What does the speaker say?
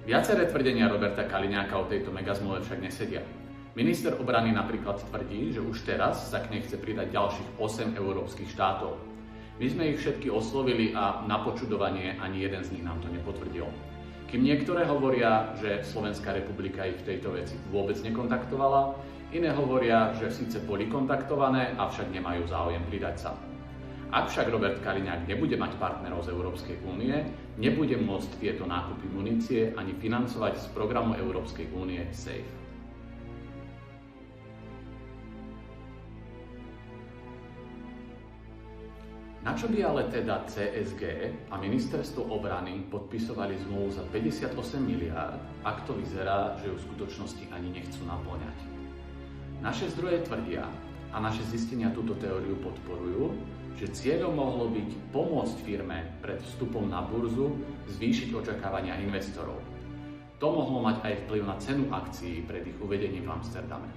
Viaceré tvrdenia Roberta Kaliňáka o tejto megazmluve však nesedia. Minister obrany napríklad tvrdí, že už teraz sa k nej chce pridať ďalších 8 európskych štátov. My sme ich všetky oslovili a na počudovanie ani jeden z nich nám to nepotvrdil. Kým niektoré hovoria, že Slovenská republika ich v tejto veci vôbec nekontaktovala, iné hovoria, že síce boli kontaktované, avšak nemajú záujem pridať sa. Ak však Robert Kaliňák nebude mať partnerov z Európskej únie, nebude môcť tieto nákupy munície ani financovať z programu Európskej únie SAFE. Na čo by ale teda CSG a Ministerstvo obrany podpisovali zmluvu za 58 miliárd, ak to vyzerá, že ju v skutočnosti ani nechcú naplňať? Naše zdroje tvrdia a naše zistenia túto teóriu podporujú, že cieľom mohlo byť pomôcť firme pred vstupom na burzu zvýšiť očakávania investorov. To mohlo mať aj vplyv na cenu akcií pred ich uvedením v Amsterdame.